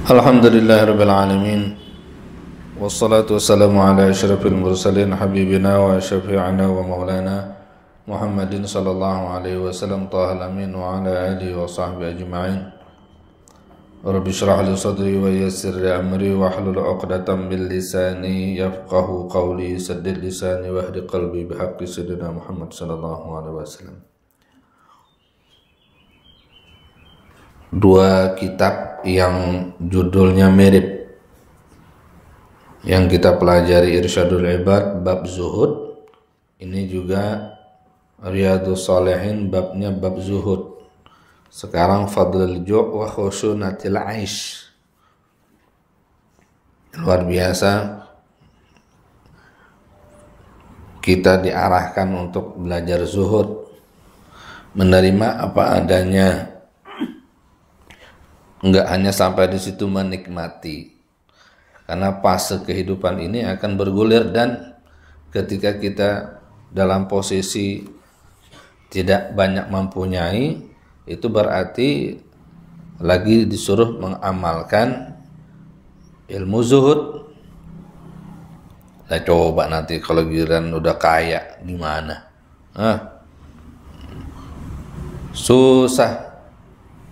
Alhamdulillahirabbil alamin. Wassalatu wassalamu ala asyrafil mursalin habibina wa syafi'ina wa maulana Muhammadin sallallahu alaihi wasallam tahal amin wa ala alihi wa sahbihi ajma'in. Rabbi shrah li sadri wa yassir li amri wa hlul 'uqdatam min lisani yafqahu qawli saddid lisani wa hdi qalbi bihaqqi sayyidina Muhammad sallallahu alaihi wasallam. Dua kitab yang judulnya mirip yang kita pelajari, Irsyadul Ibad bab zuhud, ini juga Riyadhus Shalihin babnya bab zuhud. Sekarang Fadlul Ju' wa Khusyunatil Aish. Luar biasa, kita diarahkan untuk belajar zuhud, menerima apa adanya. Enggak hanya sampai di situ menikmati, karena fase kehidupan ini akan bergulir, dan ketika kita dalam posisi tidak banyak mempunyai, itu berarti lagi disuruh mengamalkan ilmu zuhud. Nah, coba nanti kalau giliran udah kaya gimana? Susah.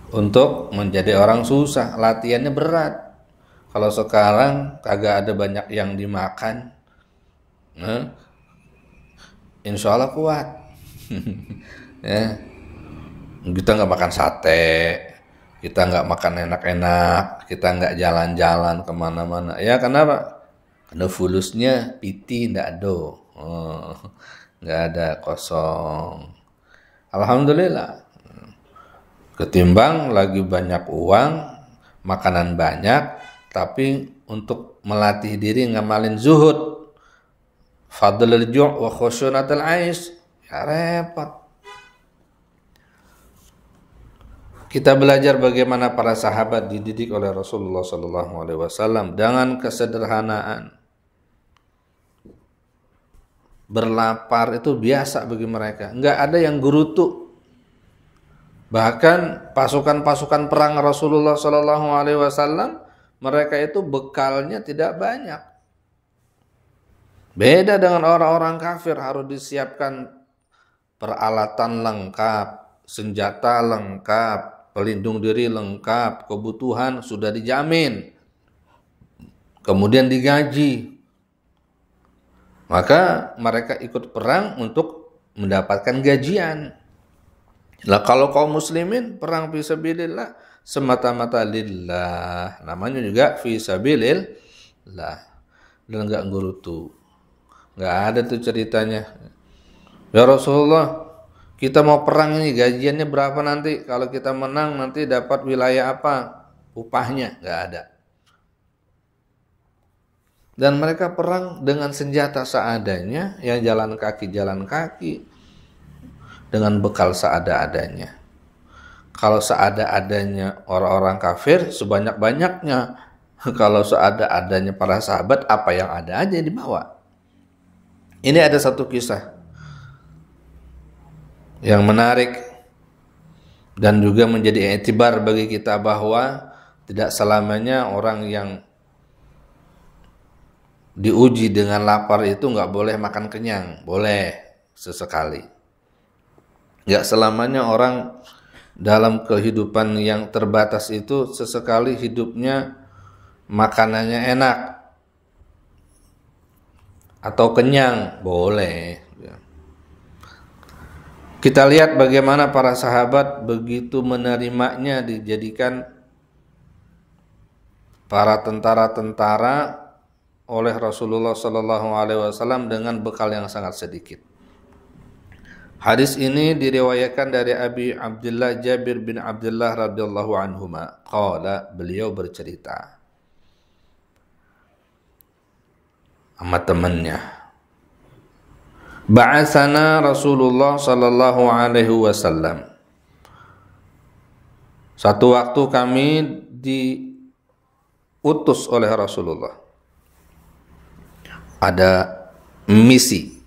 Untuk menjadi orang susah, latihannya berat. Kalau sekarang kagak ada banyak yang dimakan, insya Allah kuat. Ya. Kita nggak makan sate, kita nggak makan enak-enak, kita nggak jalan-jalan kemana-mana. Ya kenapa? Karena fulusnya piti nggak ada, nggak ada, kosong. Alhamdulillah. Ketimbang lagi banyak uang, makanan banyak, tapi untuk melatih diri ngamalin zuhud, Fadlul Ju' wa Khusyunatil Aish, ya repot. Kita belajar bagaimana para sahabat dididik oleh Rasulullah SAW dengan kesederhanaan. Berlapar itu biasa bagi mereka, nggak ada yang gerutu. Bahkan pasukan-pasukan perang Rasulullah SAW, mereka itu bekalnya tidak banyak. Beda dengan orang-orang kafir, harus disiapkan peralatan lengkap, senjata lengkap, pelindung diri lengkap, kebutuhan sudah dijamin, kemudian digaji. Maka mereka ikut perang untuk mendapatkan gajian. Lah kalau kaum muslimin perang fisabilillah semata-mata lillah, namanya juga fisabilillah, dan enggak ngurutu. Enggak ada tuh ceritanya. Ya Rasulullah, kita mau perang ini, gajiannya berapa nanti? Kalau kita menang nanti dapat wilayah apa? Upahnya enggak ada. Dan mereka perang dengan senjata seadanya, yang jalan kaki, dengan bekal seada-adanya. Kalau seada-adanya orang-orang kafir, sebanyak-banyaknya. Kalau seada-adanya para sahabat, apa yang ada aja dibawa. Ini ada satu kisah yang menarik dan juga menjadi i'tibar bagi kita bahwa tidak selamanya orang yang diuji dengan lapar itu nggak boleh makan kenyang, boleh sesekali. Gak selamanya orang dalam kehidupan yang terbatas itu sesekali hidupnya makanannya enak atau kenyang, boleh. Kita lihat bagaimana para sahabat begitu menerimanya, dijadikan para tentara-tentara oleh Rasulullah SAW dengan bekal yang sangat sedikit. Hadis ini diriwayatkan dari Abi Abdullah Jabir bin Abdullah radhiyallahu anhuma. Qala, beliau bercerita sama temannya, ba'atsana Rasulullah sallallahu alaihi wasallam. Satu waktu kami diutus oleh Rasulullah, ada misi.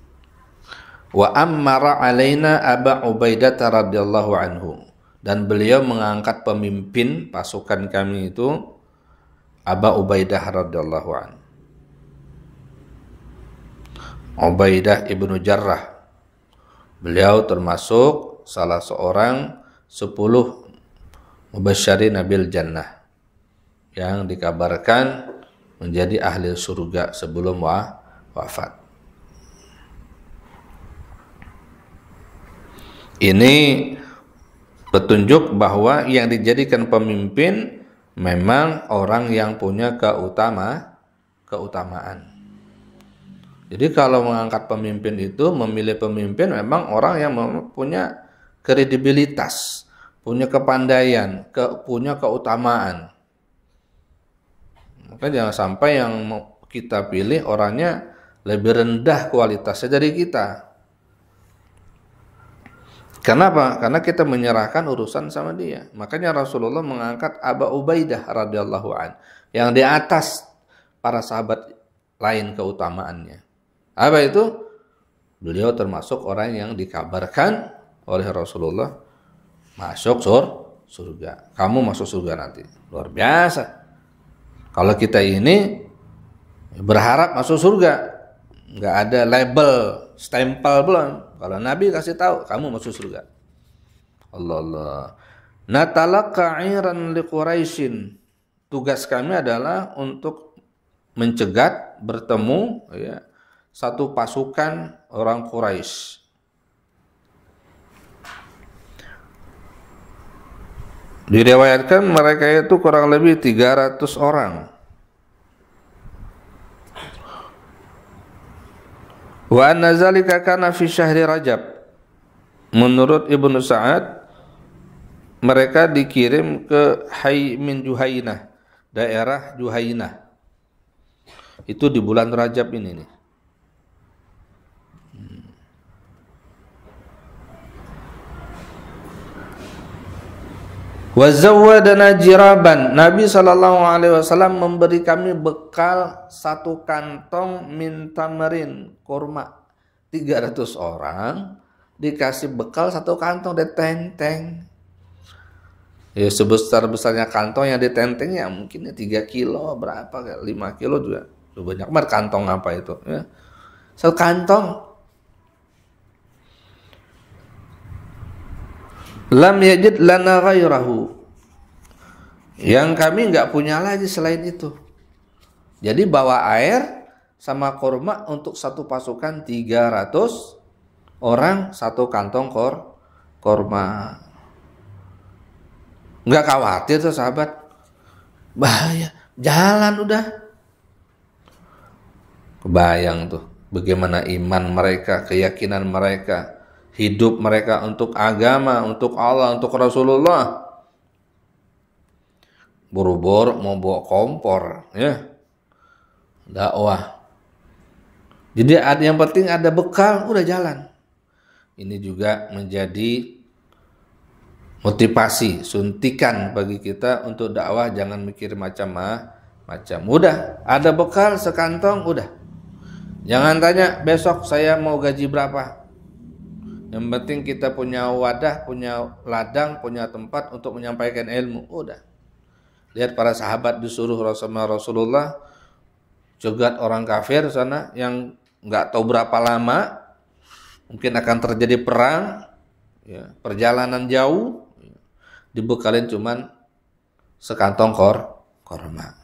Wa ammara alaina Aba Ubaidah radhiyallahu anhu, dan beliau mengangkat pemimpin pasukan kami itu Aba Ubaidah radhiyallahu an. Ubaidah ibnu Jarrah. Beliau termasuk salah seorang 10 mubasysyirin bil jannah yang dikabarkan menjadi ahli surga sebelum wafat. Ini petunjuk bahwa yang dijadikan pemimpin memang orang yang punya keutamaan. Jadi kalau mengangkat pemimpin itu, memilih pemimpin memang orang yang punya kredibilitas, punya kepandaian, punya keutamaan. Maka jangan sampai yang kita pilih orangnya lebih rendah kualitasnya dari kita. Kenapa? Karena kita menyerahkan urusan sama dia. Makanya Rasulullah mengangkat Aba Ubaidah radhiyallahu an, yang di atas para sahabat lain keutamaannya. Apa itu? Beliau termasuk orang yang dikabarkan oleh Rasulullah masuk surga. Kamu masuk surga nanti. Luar biasa. Kalau kita ini berharap masuk surga, nggak ada label, stempel belum. Kalau Nabi kasih tahu, kamu masuk surga. Allah. Natalaqa 'iran li Quraisyin. Tugas kami adalah untuk mencegat, bertemu ya, satu pasukan orang Quraisy. Diriwayatkan mereka itu kurang lebih 300 orang. Wa anna zalika kana fi syahri Rajab. Menurut Ibnu Sa'ad, mereka dikirim ke Min Juhainah, daerah Juhainah. Itu di bulan Rajab ini nih. Wa zawwadana jiraban. Nabi SAW memberi kami bekal satu kantong min tamarin, kurma. 300 orang dikasih bekal satu kantong ditenteng. Ya sebesar-besarnya kantong yang ditenteng ya mungkin 3 kilo berapa, 5 kilo juga. Banyak banget kantong apa itu ya. Satu kantong. Lam yajid lana ghairahu. Yang kami nggak punya lagi selain itu. Jadi bawa air sama kurma untuk satu pasukan 300 orang, satu kantong kurma. Nggak khawatir tuh sahabat. Bahaya, jalan udah. Kebayang tuh bagaimana iman mereka, keyakinan mereka, hidup mereka untuk agama, untuk Allah, untuk Rasulullah. Buru-buru mau bawa kompor, ya. Dakwah. Jadi yang penting ada bekal, udah jalan. Ini juga menjadi motivasi, suntikan bagi kita untuk dakwah, jangan mikir macam-macam. Udah, ada bekal sekantong, udah. Jangan tanya besok saya mau gaji berapa. Yang penting kita punya wadah, punya ladang, punya tempat untuk menyampaikan ilmu. Udah. Lihat para sahabat disuruh Rasulullah cegat orang kafir sana yang nggak tahu berapa lama mungkin akan terjadi perang, ya, perjalanan jauh, ya, dibekalin cuman sekantong korma.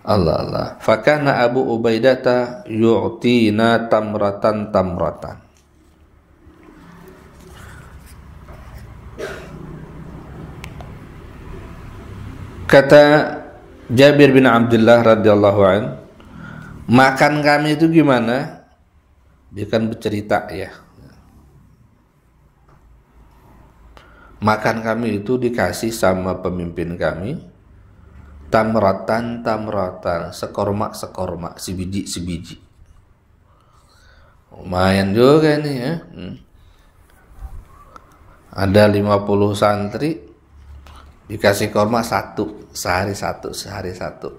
Allah. Fakana Abu Ubaidata yu'tina tamratan. Kata Jabir bin Abdullah radhiyallahu an, makan kami itu gimana? Dia kan bercerita ya. Makan kami itu dikasih sama pemimpin kami tamratan, sekorma, sebiji. Lumayan juga nih ya. Ada 50 santri dikasih korma sehari satu.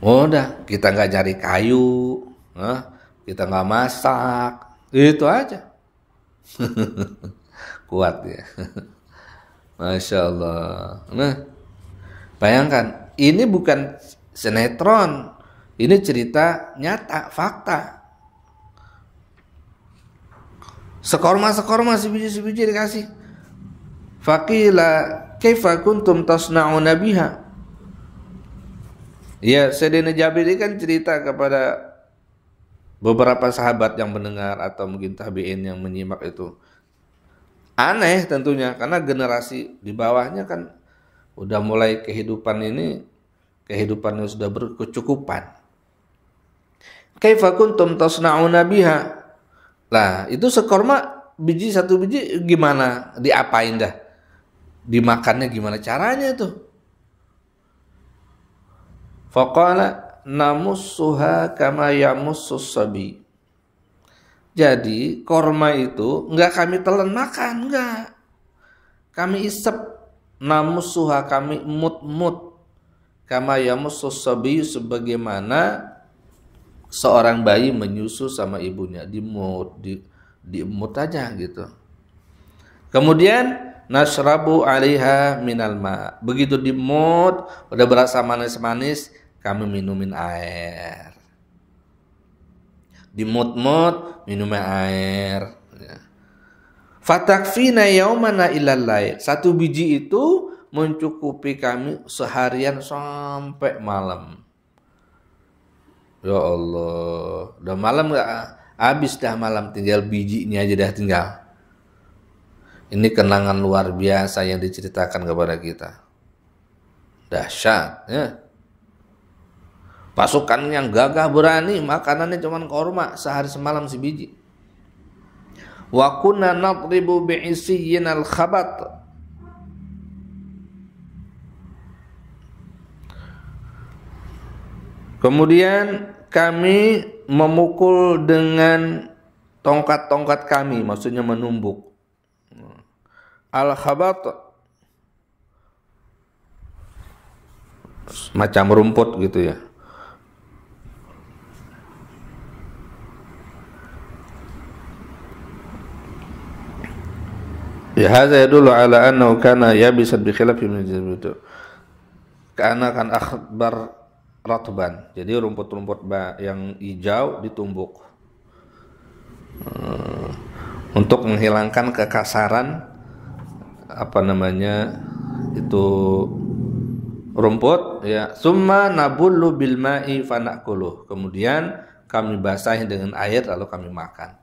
Udah, kita nggak cari kayu, kita nggak masak, itu aja. Kuat ya. Masya Allah. Nah, Bayangkan, ini bukan sinetron, ini cerita nyata, fakta. Sekorma sebiji dikasih. Faqila kaifa kuntum tasna'una biha. Ya, Sayyidina Jabir ini kan cerita kepada beberapa sahabat yang mendengar atau mungkin tabi'in yang menyimak itu. Aneh tentunya karena generasi di bawahnya kan udah mulai kehidupannya sudah berkecukupan. Kaifa kuntum tasna'una biha. Lah, itu sekorma satu biji gimana diapain dah? Dimakannya gimana caranya tuh? Faqala namussuha kama yamussus sabi. Jadi korma itu enggak kami telan makan, enggak. Kami isep, namussuha kami mut-mut. Kama yamussus sabi, sebagaimana seorang bayi menyusu sama ibunya, diemut aja gitu. Kemudian nasrabu 'alaiha minal ma. Begitu dimut, udah berasa manis-manis, kami minumin air. Dimut-mut, minum air. Fatakfina yaumana ilal lail. Satu biji itu mencukupi kami seharian sampai malam. Ya Allah, udah malam gak habis dah malam, tinggal bijinya aja dah tinggal. Ini kenangan luar biasa yang diceritakan kepada kita. Dahsyat ya. Pasukan yang gagah berani, makanannya cuma korma sehari semalam sebiji. Wa kunna nadribu bi'isiyyin al-khabat. Kemudian kami memukul dengan tongkat-tongkat kami, maksudnya menumbuk. Al-khabat macam rumput gitu ya. Ya, hadza yadullu ala annahu kana yabisan bi khilafi min al-jazm. Karena kan akhbar ratban. Jadi rumput-rumput yang hijau ditumbuk. Untuk menghilangkan kekasaran itu rumput ya. Summa nabullu bil ma'i fanakuluh. Kemudian kami basahi dengan air lalu kami makan.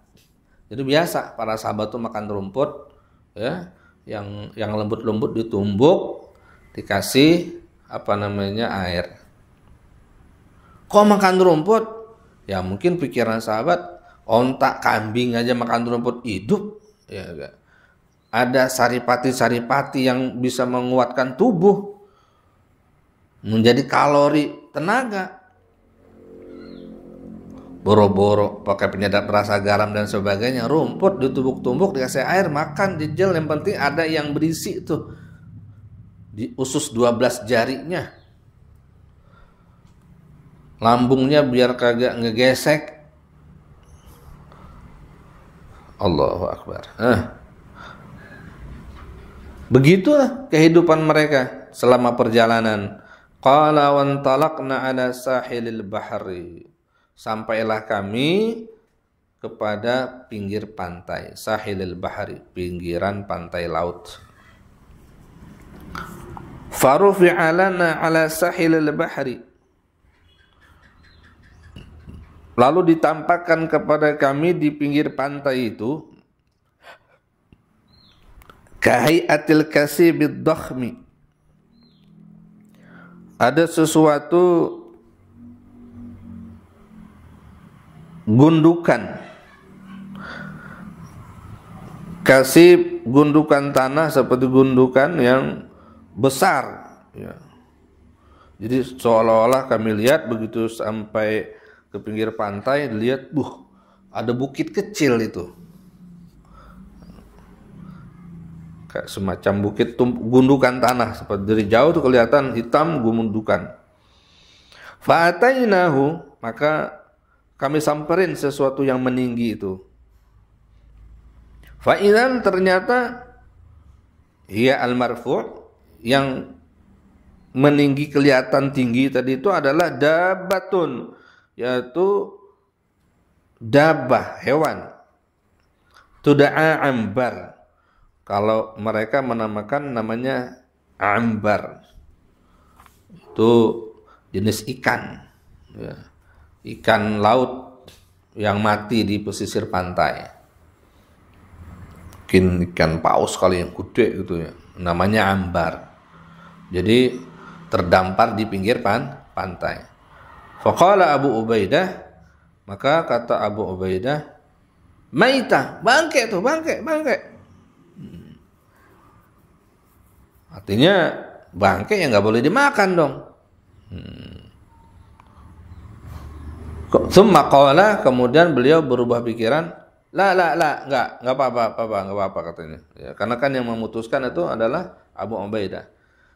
Jadi biasa para sahabat tuh makan rumput ya, yang lembut-lembut ditumbuk, dikasih air. Kok makan rumput? Ya mungkin pikiran sahabat, ontak kambing aja makan rumput hidup ya enggak. Ada saripati-saripati yang bisa menguatkan tubuh, menjadi kalori, tenaga. Boro-boro pakai penyedap rasa garam dan sebagainya, rumput ditumbuk-tumbuk, dikasih air, makan, jejel, yang penting ada yang berisi tuh di usus 12 jarinya, lambungnya biar kagak ngegesek. Allahu Akbar. Begitulah kehidupan mereka selama perjalanan. Qala wantalaqna ala sahilil bahri. Sampailah kami kepada pinggir pantai, sahilil bahri, pinggiran pantai laut. Farufi'a lana ala sahilil bahri. Lalu ditampakkan kepada kami di pinggir pantai itu kahai'atil kasibid dakhmi. Ada sesuatu gundukan, kasib gundukan tanah seperti gundukan yang besar ya. Jadi seolah-olah kami lihat begitu sampai ke pinggir pantai, lihat ada bukit kecil itu, kayak semacam bukit gundukan tanah, seperti dari jauh tuh kelihatan hitam gundukan. Fa'atainahu, maka kami samperin sesuatu yang meninggi itu. Fa'idan, ternyata ia al-marfu', yang meninggi kelihatan tinggi tadi itu adalah dabatun, yaitu dabah, hewan. Tud'a ambar. Kalau mereka menamakan namanya ambar. Itu jenis ikan. Ya. Ikan laut yang mati di pesisir pantai. Mungkin ikan paus kali yang gede gitu ya. Namanya ambar. Jadi terdampar di pinggir pantai. Faqala Abu Ubaidah, maka kata Abu Ubaidah, maita, bangke tuh, bangke. Artinya bangke yang nggak boleh dimakan dong. Tsumma qala, kemudian beliau berubah pikiran, la, enggak apa-apa katanya. Ya, karena kan yang memutuskan itu adalah Abu Ubaidah.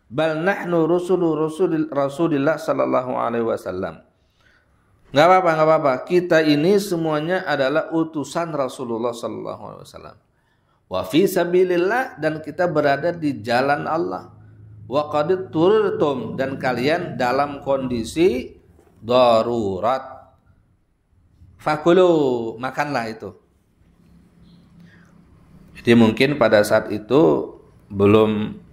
Bal nahnu Rasulillah sallallahu alaihi wasallam. Enggak apa-apa. Kita ini semuanya adalah utusan Rasulullah sallallahu alaihi wasallam. Wa fi sabilillah, dan kita berada di jalan Allah. Wa qad turtum, dan kalian dalam kondisi darurat. Fakulu, makanlah itu. Jadi mungkin pada saat itu belum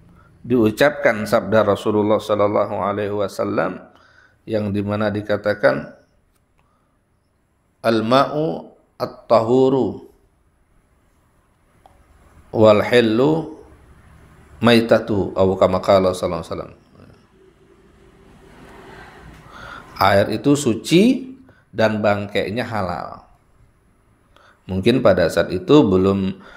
diucapkan sabda Rasulullah sallallahu alaihi wasallam yang dimana dikatakan al-ma'u at-tahuru wal hillu maitatu, atau kama qala sallallahu alaihi wasallam. Air itu suci dan bangkainya halal. Mungkin pada saat itu belum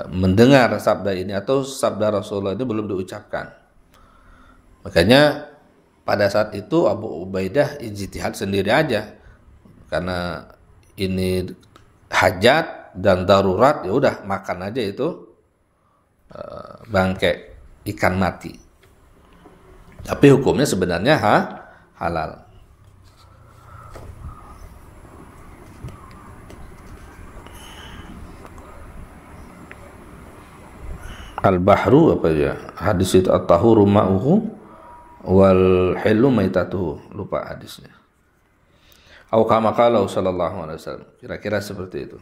mendengar sabda ini, atau sabda Rasulullah ini belum diucapkan. Makanya pada saat itu Abu Ubaidah ijtihad sendiri aja, karena ini hajat dan darurat, ya udah makan aja itu bangkai ikan mati. Tapi hukumnya sebenarnya halal. Al-bahru apa ya? Hadis itu at-tahuru ma'uhu wal hillu maitatuhu. Lupa hadisnya. Au kama qala sallallahu alaihi wasallam. Kira-kira seperti itu.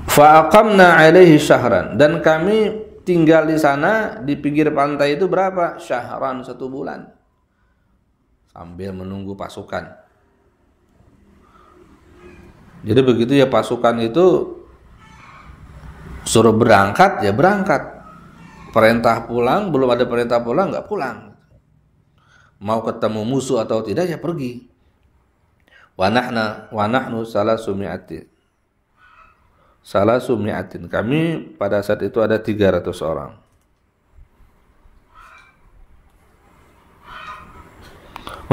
Fa aqamna alaihi syahran, dan kami tinggal di sana di pinggir pantai itu berapa? Syahran, 1 bulan. Sambil menunggu pasukan. Jadi begitu ya, pasukan itu suruh berangkat ya berangkat, perintah pulang belum ada perintah pulang nggak pulang, mau ketemu musuh atau tidak ya pergi. Wa nahnu salasumi'atin, kami pada saat itu ada 300 orang.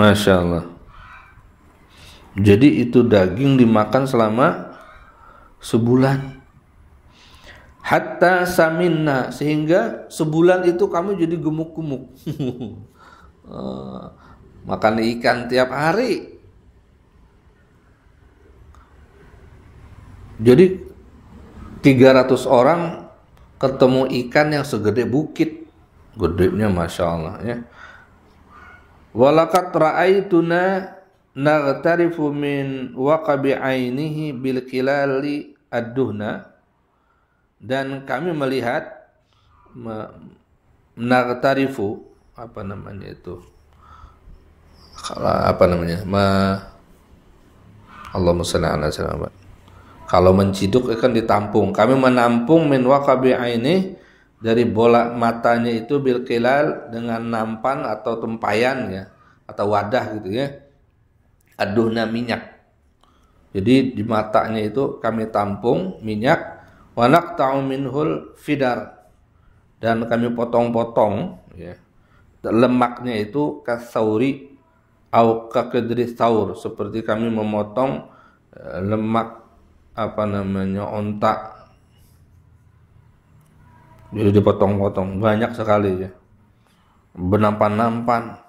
Masya Allah. Jadi itu daging dimakan selama sebulan. Hatta saminna, sehingga sebulan itu kami jadi gemuk-gemuk. Makan ikan tiap hari. Jadi 300 orang ketemu ikan yang segede bukit. Gedenya Masya Allah ya. Walaqad ra'aituna naghtarifu min waqabi ainihi bil kilali ad-duhna, dan kami melihat naghtarifu, apa namanya itu, Allahumma shalli ala sayyidina. Kalau menciduk akan ditampung. Kami menampung min waqabi aini, dari bola matanya itu bil kilal, dengan nampan atau tempayan ya, atau wadah gitu ya. Aduhna, minyak. Jadi di matanya itu kami tampung minyak. Wa naqta'u minhul fidar, dan kami potong-potong ya. Lemaknya itu kasauri au kakadri saur, seperti kami memotong lemak onta. Jadi dipotong-potong banyak sekali ya, benampan-nampan.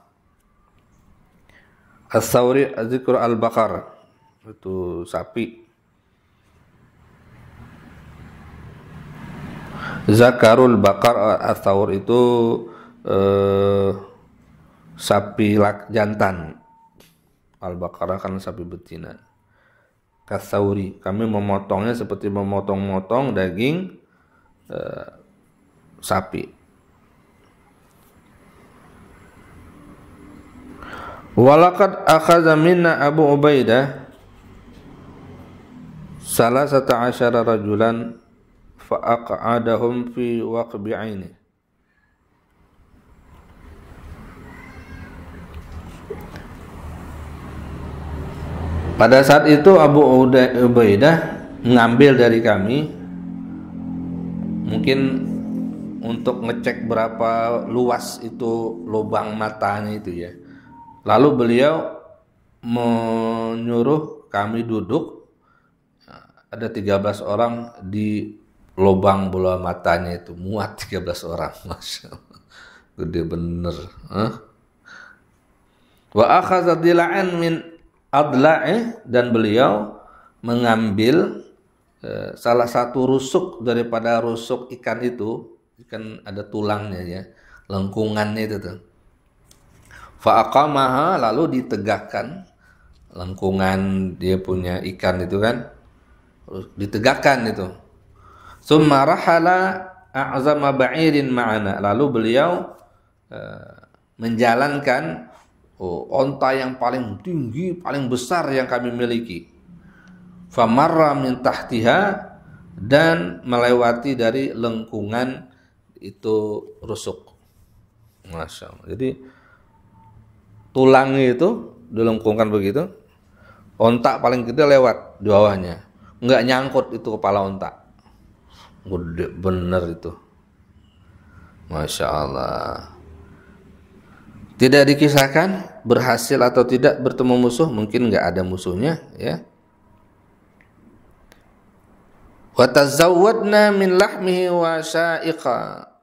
As-sauri azikru al-bakar, itu sapi. Zakarul bakar atsaur itu sapi jantan. Al-baqarah kan sapi betina. Katsauri, kami memotongnya seperti memotong-motong daging sapi. Walaqad akhadha minna Abu Ubaidah salasata asyara rajulan fa'aq'adahum fi waqbi'aini. Pada saat itu Abu Ubaidah mengambil dari kami, mungkin untuk ngecek berapa luas itu lubang matanya itu ya. Lalu beliau menyuruh kami duduk, ada 13 orang di lubang bola matanya itu, muat 13 orang. Masya Allah, gede bener. Wa akhadha dila'an min adla'i, dan beliau mengambil salah satu rusuk daripada rusuk ikan itu, ikan ada tulangnya ya, lengkungannya itu tuh. Fa'aqamaha, lalu ditegakkan lengkungan dia punya ikan itu kan, ditegakkan itu. Summa rahala a'zama ba'irin ma'ana, lalu beliau menjalankan onta yang paling tinggi, paling besar yang kami miliki. Famarra min tahtiha, dan melewati dari lengkungan itu rusuk. Masya Allah. Jadi tulangnya itu dilengkungkan begitu, onta paling gede lewat di bawahnya, nggak nyangkut itu kepala onta. Gede bener itu. Masya Allah. Tidak dikisahkan berhasil atau tidak bertemu musuh, mungkin nggak ada musuhnya ya. Wa tazawwadna min lahmihi wa sa'iqa,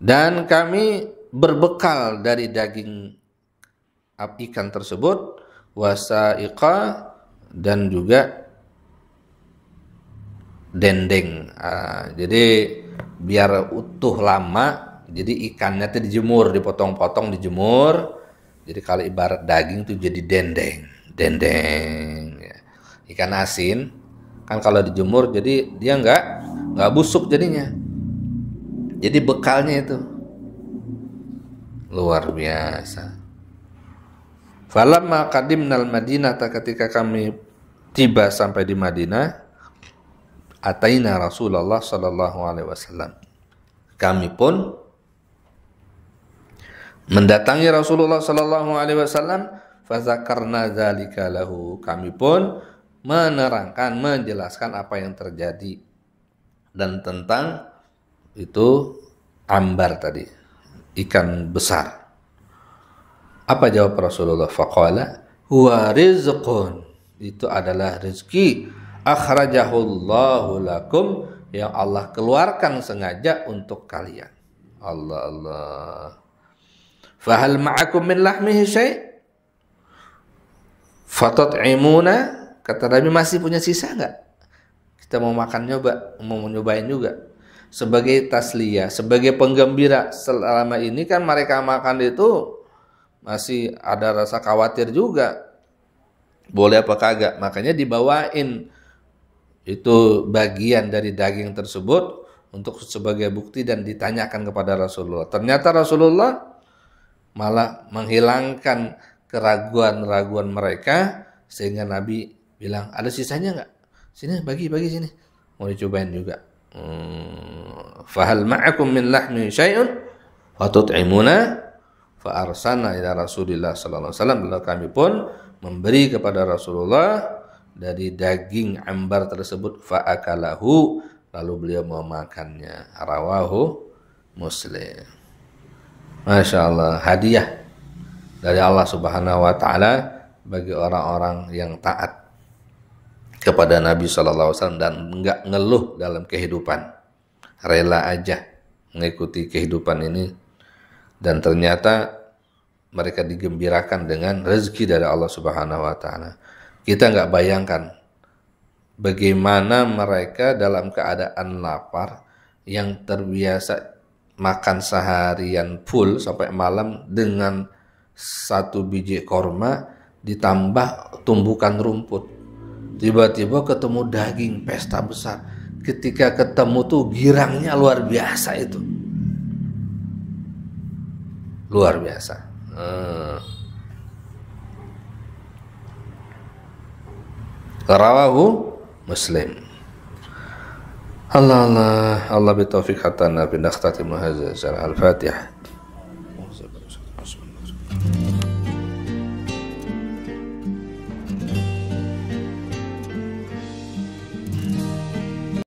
dan kami berbekal dari daging ikan tersebut, wa sa'iqa, dan juga dendeng. Jadi biar utuh lama, jadi ikannya itu dijemur, dipotong-potong, dijemur. Jadi kalau ibarat daging itu jadi dendeng ya. Ikan asin kan kalau dijemur jadi dia nggak busuk jadinya. Jadi bekalnya itu luar biasa. Falamma qadimnal Madinah, ketika kami tiba sampai di Madinah, ataina Rasulullah sallallahu alaihi wasallam, kami pun mendatangi Rasulullah sallallahu alaihi wasallam, fazakarna dzalika lahu, kami pun menerangkan, menjelaskan apa yang terjadi dan tentang itu ambar tadi, ikan besar. Apa jawab Rasulullah? Faqala huwa rizqun, itu adalah rezeki, akhrajahullahu lakum, yang Allah keluarkan sengaja untuk kalian. Allah Allah. Fahal ma'akum min lahmihi syai' fatat'imuna, kata Nabi, masih punya sisa enggak? Kita mau makan, mau nyobain juga. Sebagai tasliyah, sebagai penggembira, selama ini kan mereka makan itu masih ada rasa khawatir juga, boleh apa kagak, makanya dibawain itu bagian dari daging tersebut untuk sebagai bukti dan ditanyakan kepada Rasulullah. Ternyata Rasulullah malah menghilangkan keraguan-raguan mereka, sehingga Nabi bilang, ada sisanya enggak? Sini, bagi sini, mau dicobain juga. Fahal ma'akum min lahmi syai'un fatut'imuna, fa arsalna ila Rasulillah sallallahu alaihi wasallam, lalu kami pun memberi kepada Rasulullah dari daging ambar tersebut, fa akalahu, lalu beliau memakannya. Rawahu Muslim. Masya Allah, hadiah dari Allah Subhanahu wa ta'ala bagi orang-orang yang taat kepada Nabi sallallahu alaihi wasallam dan enggak ngeluh dalam kehidupan, rela aja mengikuti kehidupan ini. Dan ternyata mereka digembirakan dengan rezeki dari Allah Subhanahu wa ta'ala. Kita nggak bayangkan bagaimana mereka dalam keadaan lapar yang terbiasa makan seharian full sampai malam dengan satu biji korma ditambah tumbukan rumput. Tiba-tiba ketemu daging, pesta besar. Ketika ketemu tuh girangnya luar biasa itu. Luar biasa. Rawahu Muslim. Allah bitaufiq hatta nabi nakhtatim hadza al-Fatihah.